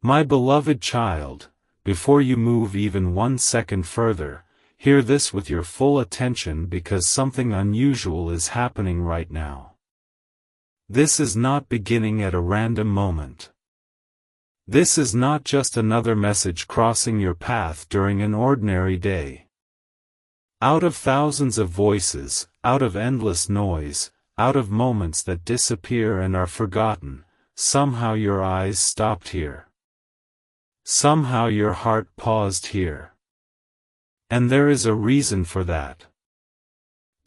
My beloved child, before you move even 1 second further, hear this with your full attention because something unusual is happening right now. This is not beginning at a random moment. This is not just another message crossing your path during an ordinary day. Out of thousands of voices, out of endless noise, out of moments that disappear and are forgotten, somehow your eyes stopped here. Somehow your heart paused here. And there is a reason for that.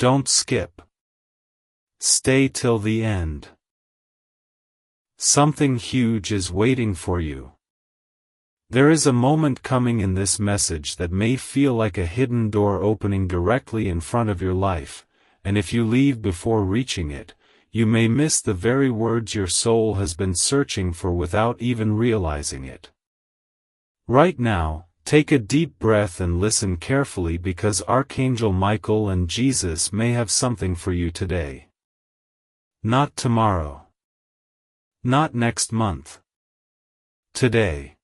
Don't skip. Stay till the end. Something huge is waiting for you. There is a moment coming in this message that may feel like a hidden door opening directly in front of your life, and if you leave before reaching it, you may miss the very words your soul has been searching for without even realizing it. Right now, take a deep breath and listen carefully because Archangel Michael and Jesus may have something for you today. Not tomorrow. Not next month. Today.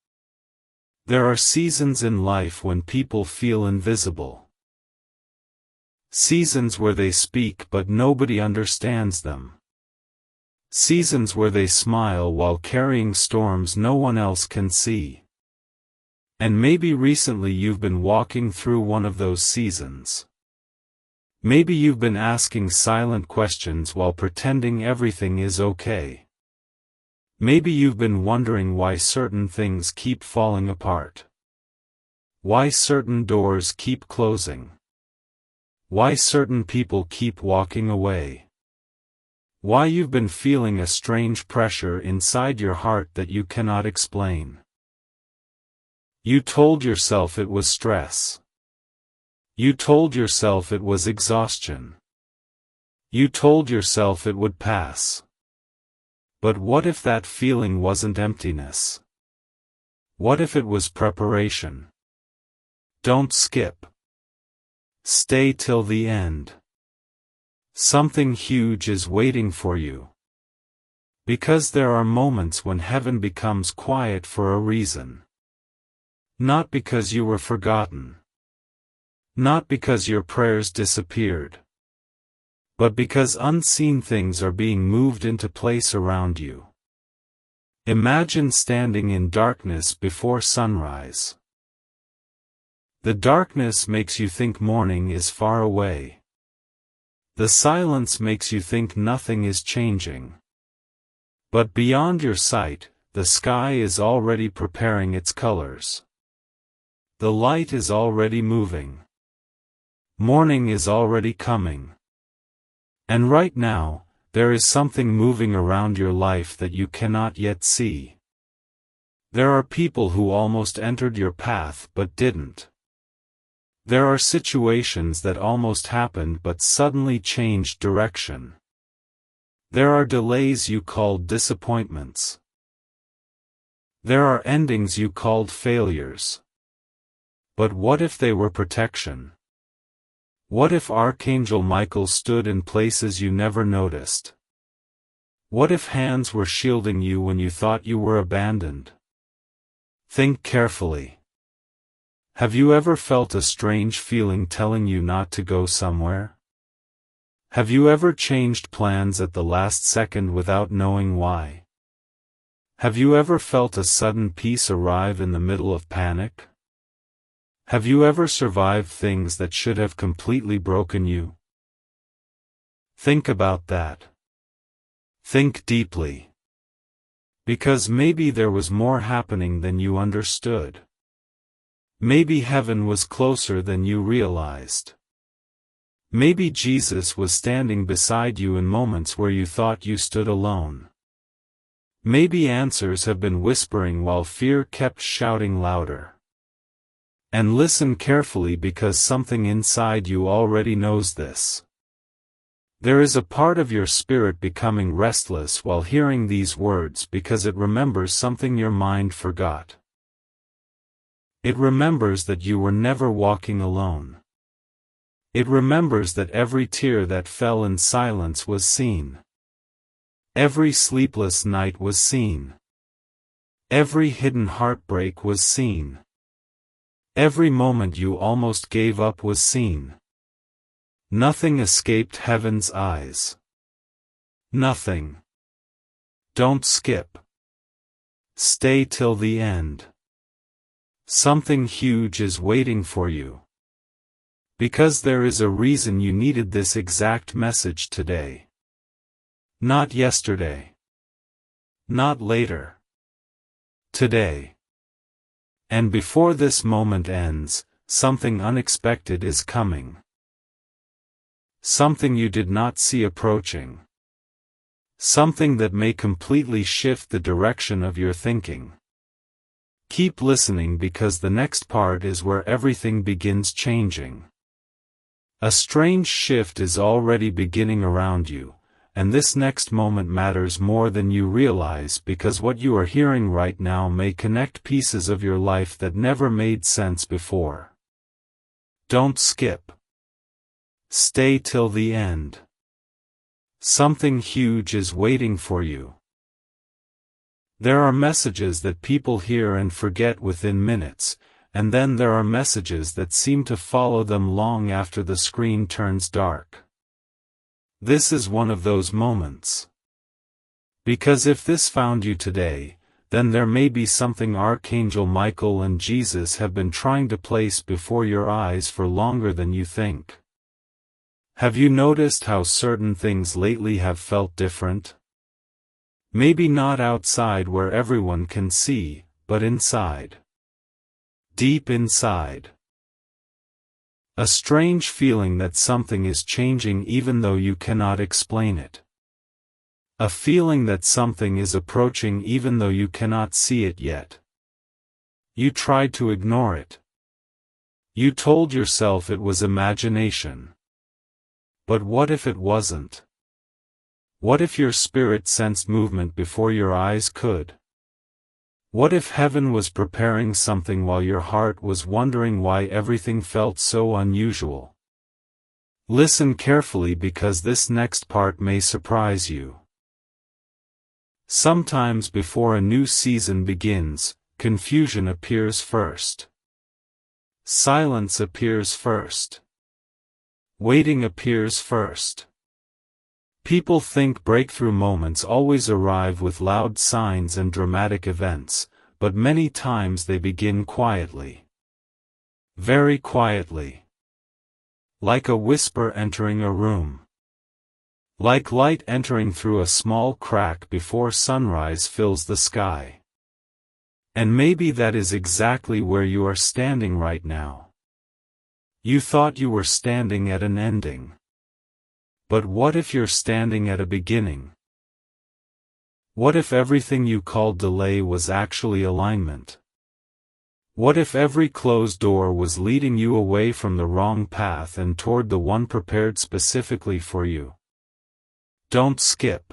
There are seasons in life when people feel invisible. Seasons where they speak but nobody understands them. Seasons where they smile while carrying storms no one else can see. And maybe recently you've been walking through one of those seasons. Maybe you've been asking silent questions while pretending everything is okay. Maybe you've been wondering why certain things keep falling apart. Why certain doors keep closing. Why certain people keep walking away. Why you've been feeling a strange pressure inside your heart that you cannot explain. You told yourself it was stress. You told yourself it was exhaustion. You told yourself it would pass. But what if that feeling wasn't emptiness? What if it was preparation? Don't skip. Stay till the end. Something huge is waiting for you. Because there are moments when heaven becomes quiet for a reason. Not because you were forgotten. Not because your prayers disappeared. But because unseen things are being moved into place around you. Imagine standing in darkness before sunrise. The darkness makes you think morning is far away. The silence makes you think nothing is changing. But beyond your sight, the sky is already preparing its colors. The light is already moving. Morning is already coming. And right now, there is something moving around your life that you cannot yet see. There are people who almost entered your path but didn't. There are situations that almost happened but suddenly changed direction. There are delays you called disappointments. There are endings you called failures. But what if they were protection? What if Archangel Michael stood in places you never noticed? What if hands were shielding you when you thought you were abandoned? Think carefully. Have you ever felt a strange feeling telling you not to go somewhere? Have you ever changed plans at the last second without knowing why? Have you ever felt a sudden peace arrive in the middle of panic? Have you ever survived things that should have completely broken you? Think about that. Think deeply. Because maybe there was more happening than you understood. Maybe heaven was closer than you realized. Maybe Jesus was standing beside you in moments where you thought you stood alone. Maybe answers have been whispering while fear kept shouting louder. And listen carefully because something inside you already knows this. There is a part of your spirit becoming restless while hearing these words because it remembers something your mind forgot. It remembers that you were never walking alone. It remembers that every tear that fell in silence was seen. Every sleepless night was seen. Every hidden heartbreak was seen. Every moment you almost gave up was seen. Nothing escaped heaven's eyes. Nothing. Don't skip. Stay till the end. Something huge is waiting for you. Because there is a reason you needed this exact message today. Not yesterday. Not later. Today. And before this moment ends, something unexpected is coming. Something you did not see approaching. Something that may completely shift the direction of your thinking. Keep listening because the next part is where everything begins changing. A strange shift is already beginning around you, and this next moment matters more than you realize because what you are hearing right now may connect pieces of your life that never made sense before. Don't skip. Stay till the end. Something huge is waiting for you. There are messages that people hear and forget within minutes, and then there are messages that seem to follow them long after the screen turns dark. This is one of those moments. Because if this found you today, then there may be something Archangel Michael and Jesus have been trying to place before your eyes for longer than you think. Have you noticed how certain things lately have felt different? Maybe not outside where everyone can see, but inside. Deep inside. A strange feeling that something is changing even though you cannot explain it. A feeling that something is approaching even though you cannot see it yet. You tried to ignore it. You told yourself it was imagination. But what if it wasn't? What if your spirit sensed movement before your eyes could? What if heaven was preparing something while your heart was wondering why everything felt so unusual? Listen carefully because this next part may surprise you. Sometimes before a new season begins, confusion appears first. Silence appears first. Waiting appears first. People think breakthrough moments always arrive with loud signs and dramatic events, but many times they begin quietly. Very quietly. Like a whisper entering a room. Like light entering through a small crack before sunrise fills the sky. And maybe that is exactly where you are standing right now. You thought you were standing at an ending. But what if you're standing at a beginning? What if everything you called delay was actually alignment? What if every closed door was leading you away from the wrong path and toward the one prepared specifically for you? Don't skip.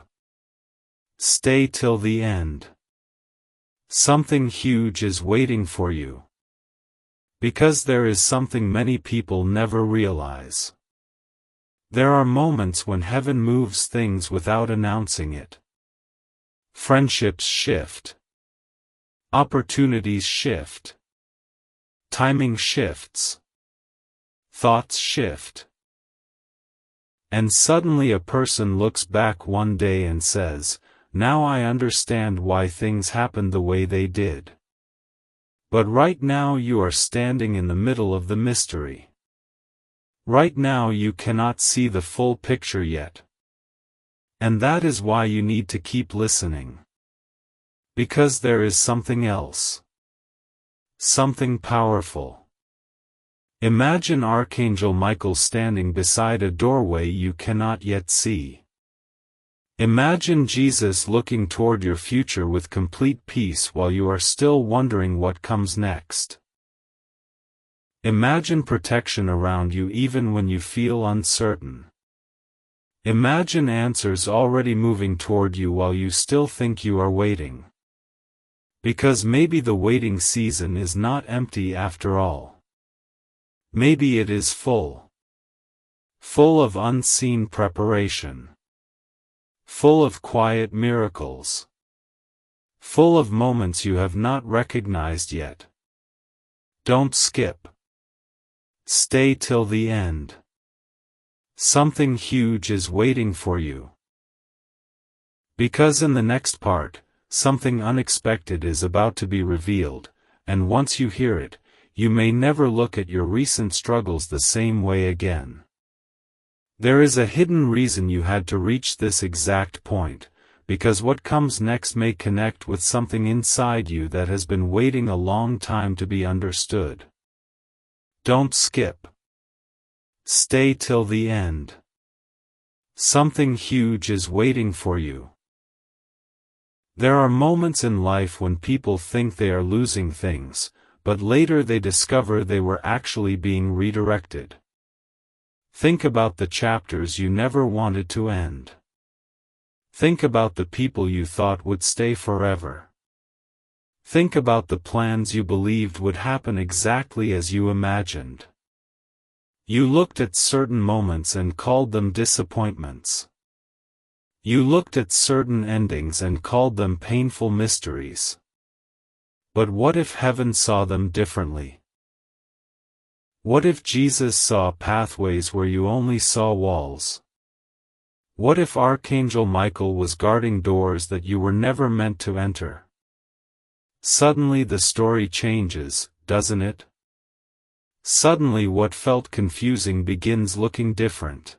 Stay till the end. Something huge is waiting for you. Because there is something many people never realize. There are moments when heaven moves things without announcing it. Friendships shift. Opportunities shift. Timing shifts. Thoughts shift. And suddenly a person looks back one day and says, "Now I understand why things happened the way they did." But right now you are standing in the middle of the mystery. Right now you cannot see the full picture yet. And that is why you need to keep listening. Because there is something else. Something powerful. Imagine Archangel Michael standing beside a doorway you cannot yet see. Imagine Jesus looking toward your future with complete peace while you are still wondering what comes next. Imagine protection around you even when you feel uncertain. Imagine answers already moving toward you while you still think you are waiting. Because maybe the waiting season is not empty after all. Maybe it is full. Full of unseen preparation. Full of quiet miracles. full of moments you have not recognized yet. Don't skip. Stay till the end. Something huge is waiting for you. Because in the next part, something unexpected is about to be revealed, and once you hear it, you may never look at your recent struggles the same way again. There is a hidden reason you had to reach this exact point, because what comes next may connect with something inside you that has been waiting a long time to be understood. Don't skip. Stay till the end. Something huge is waiting for you. There are moments in life when people think they are losing things, but later they discover they were actually being redirected. Think about the chapters you never wanted to end. Think about the people you thought would stay forever. Think about the plans you believed would happen exactly as you imagined. You looked at certain moments and called them disappointments. You looked at certain endings and called them painful mysteries. But what if heaven saw them differently? What if Jesus saw pathways where you only saw walls? What if Archangel Michael was guarding doors that you were never meant to enter? Suddenly the story changes, doesn't it? Suddenly what felt confusing begins looking different.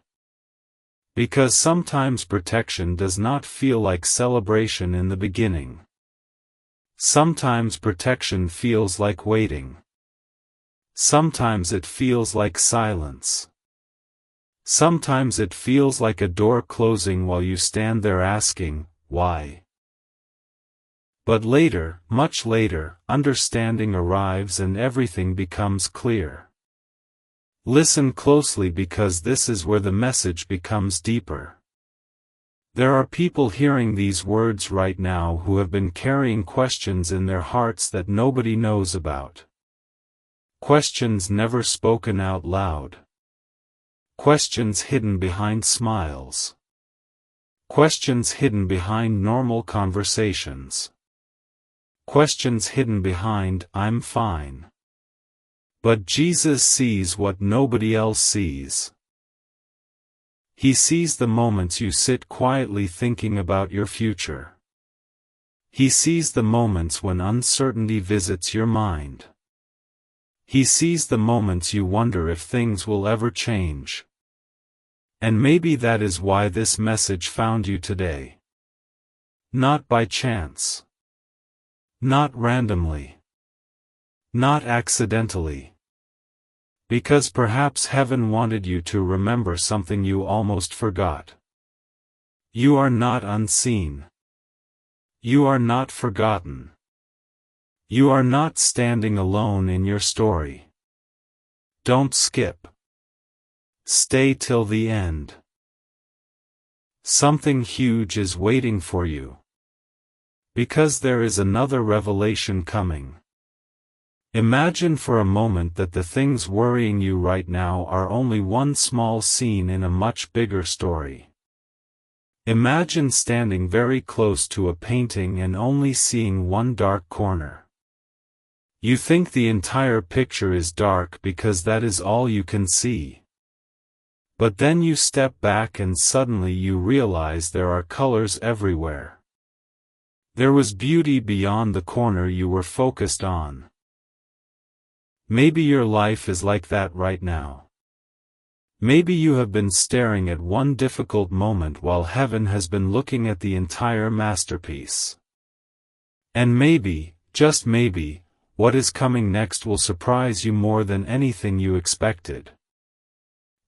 Because sometimes protection does not feel like celebration in the beginning. Sometimes protection feels like waiting. Sometimes it feels like silence. Sometimes it feels like a door closing while you stand there asking, why? But later, much later, understanding arrives and everything becomes clear. Listen closely because this is where the message becomes deeper. There are people hearing these words right now who have been carrying questions in their hearts that nobody knows about. Questions never spoken out loud. Questions hidden behind smiles. Questions hidden behind normal conversations. Questions hidden behind, I'm fine. But Jesus sees what nobody else sees. He sees the moments you sit quietly thinking about your future. He sees the moments when uncertainty visits your mind. He sees the moments you wonder if things will ever change. And maybe that is why this message found you today. Not by chance. Not randomly. Not accidentally. Because perhaps heaven wanted you to remember something you almost forgot. You are not unseen. You are not forgotten. You are not standing alone in your story. Don't skip. Stay till the end. Something huge is waiting for you. Because there is another revelation coming. Imagine for a moment that the things worrying you right now are only one small scene in a much bigger story. Imagine standing very close to a painting and only seeing one dark corner. You think the entire picture is dark because that is all you can see. But then you step back and suddenly you realize there are colors everywhere. There was beauty beyond the corner you were focused on. Maybe your life is like that right now. Maybe you have been staring at one difficult moment while heaven has been looking at the entire masterpiece. And maybe, just maybe, what is coming next will surprise you more than anything you expected.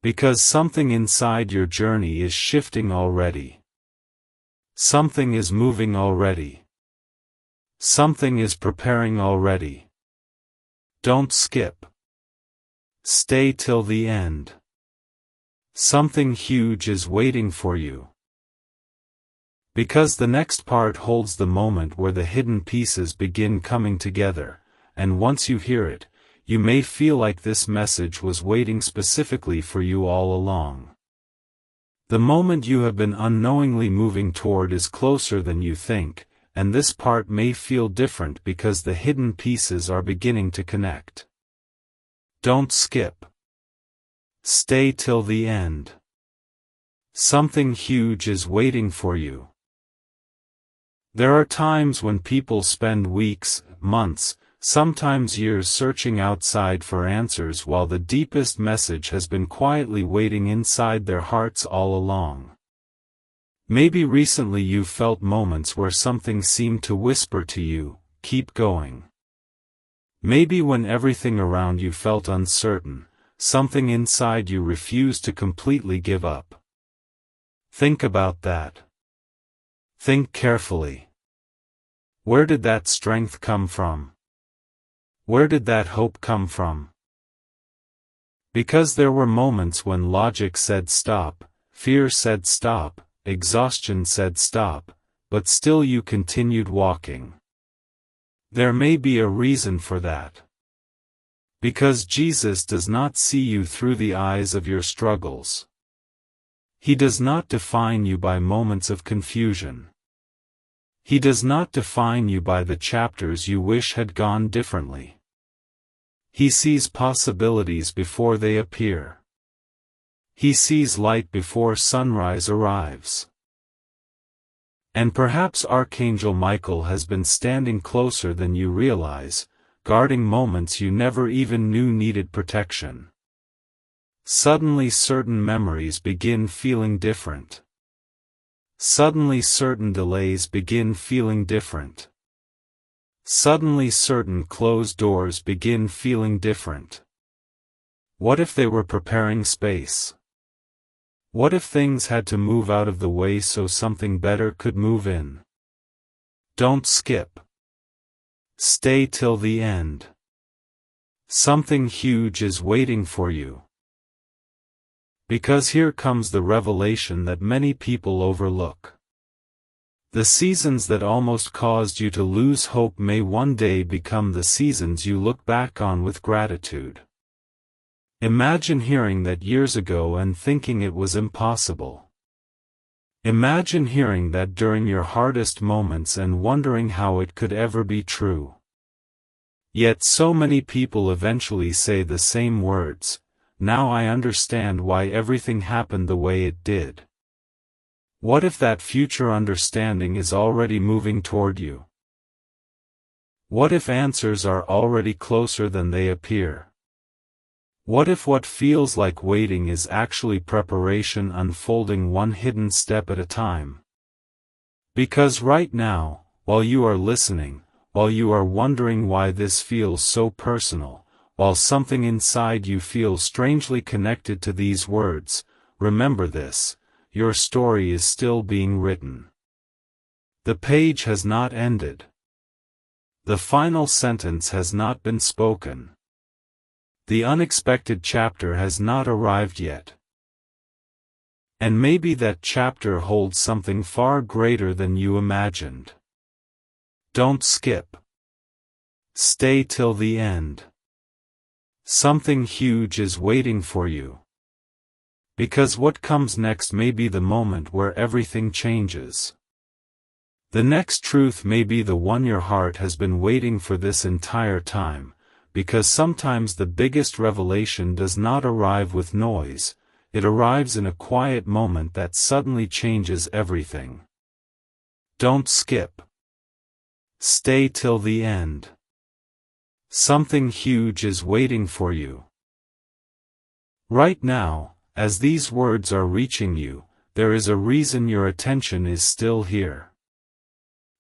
Because something inside your journey is shifting already. Something is moving already. Something is preparing already. Don't skip. Stay till the end. Something huge is waiting for you. Because the next part holds the moment where the hidden pieces begin coming together, and once you hear it, you may feel like this message was waiting specifically for you all along. The moment you have been unknowingly moving toward is closer than you think, and this part may feel different because the hidden pieces are beginning to connect. Don't skip. Stay till the end. Something huge is waiting for you. There are times when people spend weeks, months, sometimes years searching outside for answers while the deepest message has been quietly waiting inside their hearts all along. Maybe recently you felt moments where something seemed to whisper to you, keep going. Maybe when everything around you felt uncertain, something inside you refused to completely give up. Think about that. Think carefully. Where did that strength come from? Where did that hope come from? Because there were moments when logic said stop, fear said stop, exhaustion said stop, but still you continued walking. There may be a reason for that. Because Jesus does not see you through the eyes of your struggles. He does not define you by moments of confusion. He does not define you by the chapters you wish had gone differently. He sees possibilities before they appear. He sees light before sunrise arrives. And perhaps Archangel Michael has been standing closer than you realize, guarding moments you never even knew needed protection. Suddenly certain memories begin feeling different. Suddenly certain delays begin feeling different. Suddenly certain closed doors begin feeling different. What if they were preparing space? What if things had to move out of the way so something better could move in? Don't skip. Stay till the end. Something huge is waiting for you. Because here comes the revelation that many people overlook. The seasons that almost caused you to lose hope may one day become the seasons you look back on with gratitude. Imagine hearing that years ago and thinking it was impossible. Imagine hearing that during your hardest moments and wondering how it could ever be true. Yet so many people eventually say the same words, now I understand why everything happened the way it did. What if that future understanding is already moving toward you? What if answers are already closer than they appear? What if what feels like waiting is actually preparation unfolding one hidden step at a time? Because right now, while you are listening, while you are wondering why this feels so personal, while something inside you feels strangely connected to these words, remember this. Your story is still being written. The page has not ended. The final sentence has not been spoken. The unexpected chapter has not arrived yet. And maybe that chapter holds something far greater than you imagined. Don't skip. Stay till the end. Something huge is waiting for you. Because what comes next may be the moment where everything changes. The next truth may be the one your heart has been waiting for this entire time, because sometimes the biggest revelation does not arrive with noise, it arrives in a quiet moment that suddenly changes everything. Don't skip. Stay till the end. Something huge is waiting for you. Right now, as these words are reaching you, there is a reason your attention is still here.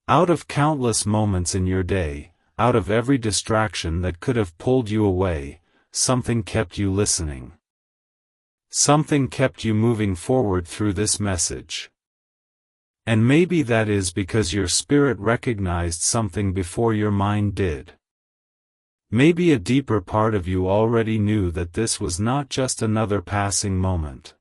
Out of countless moments in your day, out of every distraction that could have pulled you away, something kept you listening. Something kept you moving forward through this message. And maybe that is because your spirit recognized something before your mind did. Maybe a deeper part of you already knew that this was not just another passing moment.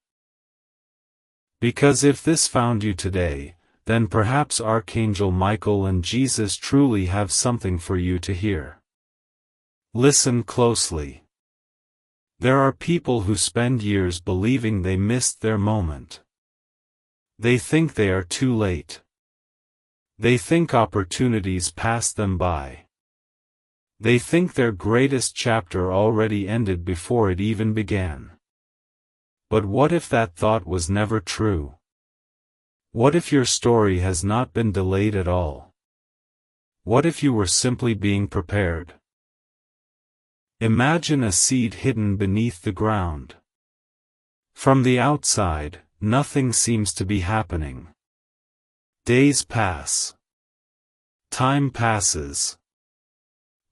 Because if this found you today, then perhaps Archangel Michael and Jesus truly have something for you to hear. Listen closely. There are people who spend years believing they missed their moment. They think they are too late. They think opportunities pass them by. They think their greatest chapter already ended before it even began. But what if that thought was never true? What if your story has not been delayed at all? What if you were simply being prepared? Imagine a seed hidden beneath the ground. From the outside, nothing seems to be happening. Days pass. Time passes.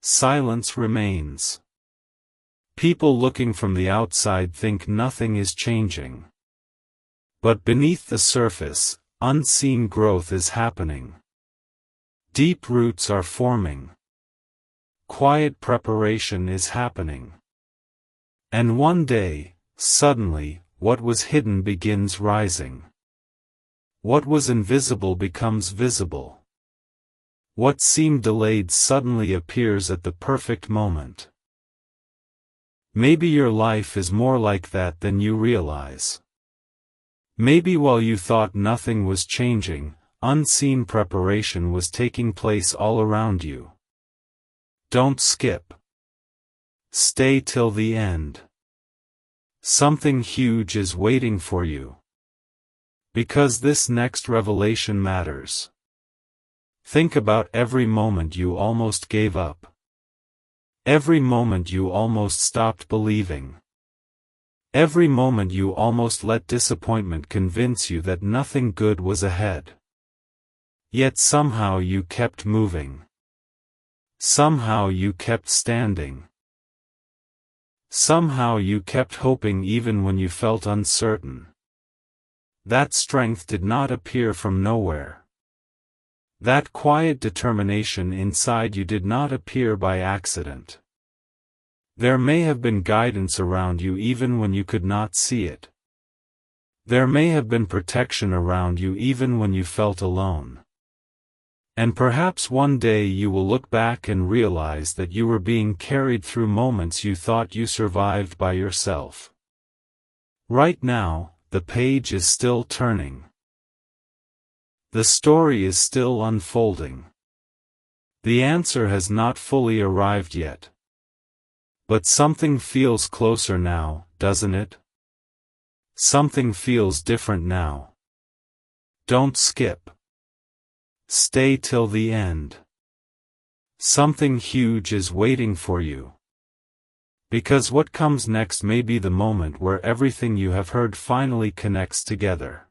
Silence remains. People looking from the outside think nothing is changing. But beneath the surface, unseen growth is happening. Deep roots are forming. Quiet preparation is happening. And one day, suddenly, what was hidden begins rising. What was invisible becomes visible. What seemed delayed suddenly appears at the perfect moment. Maybe your life is more like that than you realize. Maybe while you thought nothing was changing, unseen preparation was taking place all around you. Don't skip. Stay till the end. Something huge is waiting for you. Because this next revelation matters. Think about every moment you almost gave up. Every moment you almost stopped believing. Every moment you almost let disappointment convince you that nothing good was ahead. Yet somehow you kept moving. Somehow you kept standing. Somehow you kept hoping even when you felt uncertain. That strength did not appear from nowhere. That quiet determination inside you did not appear by accident. There may have been guidance around you even when you could not see it. There may have been protection around you even when you felt alone. And perhaps one day you will look back and realize that you were being carried through moments you thought you survived by yourself. Right now, the page is still turning. The story is still unfolding. The answer has not fully arrived yet. But something feels closer now, doesn't it? Something feels different now. Don't skip. Stay till the end. Something huge is waiting for you. Because what comes next may be the moment where everything you have heard finally connects together.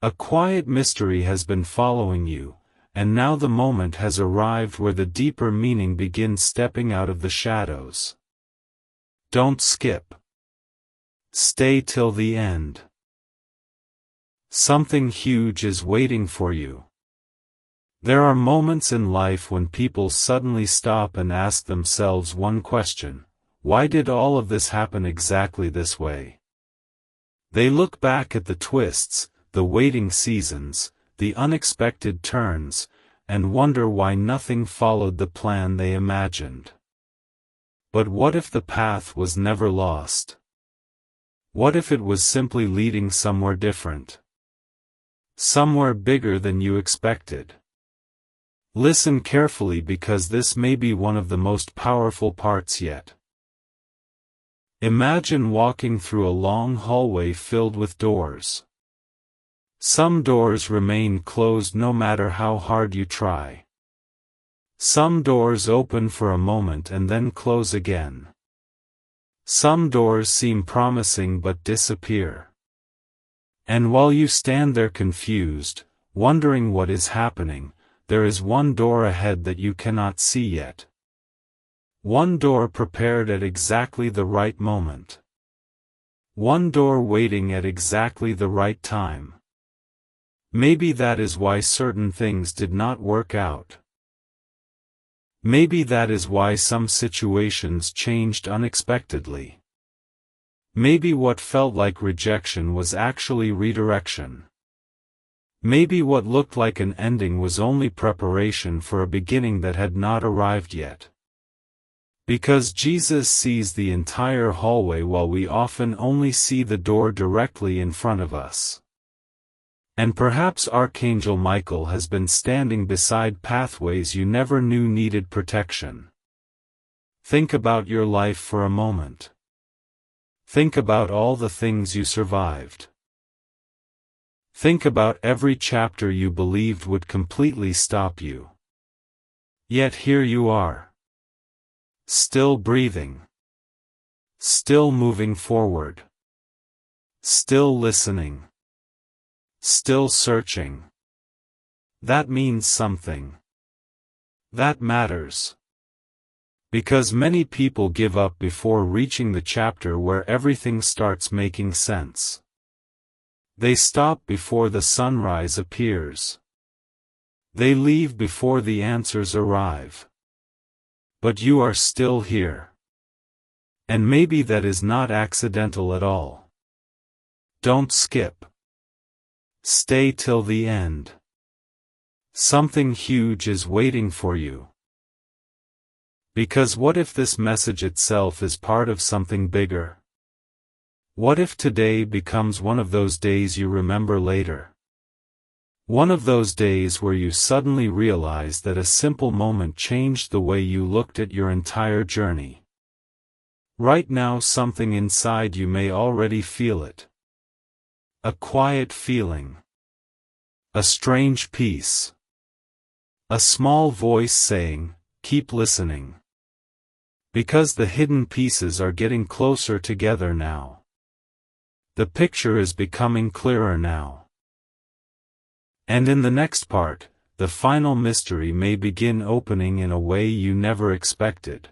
A quiet mystery has been following you, and now the moment has arrived where the deeper meaning begins stepping out of the shadows. Don't skip. Stay till the end. Something huge is waiting for you. There are moments in life when people suddenly stop and ask themselves one question: why did all of this happen exactly this way? They look back at the twists, the waiting seasons, the unexpected turns, and wonder why nothing followed the plan they imagined. But what if the path was never lost? What if it was simply leading somewhere different? Somewhere bigger than you expected? Listen carefully, because this may be one of the most powerful parts yet. Imagine walking through a long hallway filled with doors. Some doors remain closed no matter how hard you try. Some doors open for a moment and then close again. Some doors seem promising but disappear. And while you stand there confused, wondering what is happening, there is one door ahead that you cannot see yet. One door prepared at exactly the right moment. One door waiting at exactly the right time. Maybe that is why certain things did not work out. Maybe that is why some situations changed unexpectedly. Maybe what felt like rejection was actually redirection. Maybe what looked like an ending was only preparation for a beginning that had not arrived yet. Because Jesus sees the entire hallway while we often only see the door directly in front of us. And perhaps Archangel Michael has been standing beside pathways you never knew needed protection. Think about your life for a moment. Think about all the things you survived. Think about every chapter you believed would completely stop you. Yet here you are. Still breathing. Still moving forward. Still listening. Still searching. That means something. That matters. Because many people give up before reaching the chapter where everything starts making sense. They stop before the sunrise appears. They leave before the answers arrive. But you are still here. And maybe that is not accidental at all. Don't skip. Stay till the end. Something huge is waiting for you. Because what if this message itself is part of something bigger? What if today becomes one of those days you remember later? One of those days where you suddenly realize that a simple moment changed the way you looked at your entire journey. Right now something inside you may already feel it. A quiet feeling. A strange peace. A small voice saying, "Keep listening." Because the hidden pieces are getting closer together now. The picture is becoming clearer now. And in the next part, the final mystery may begin opening in a way you never expected.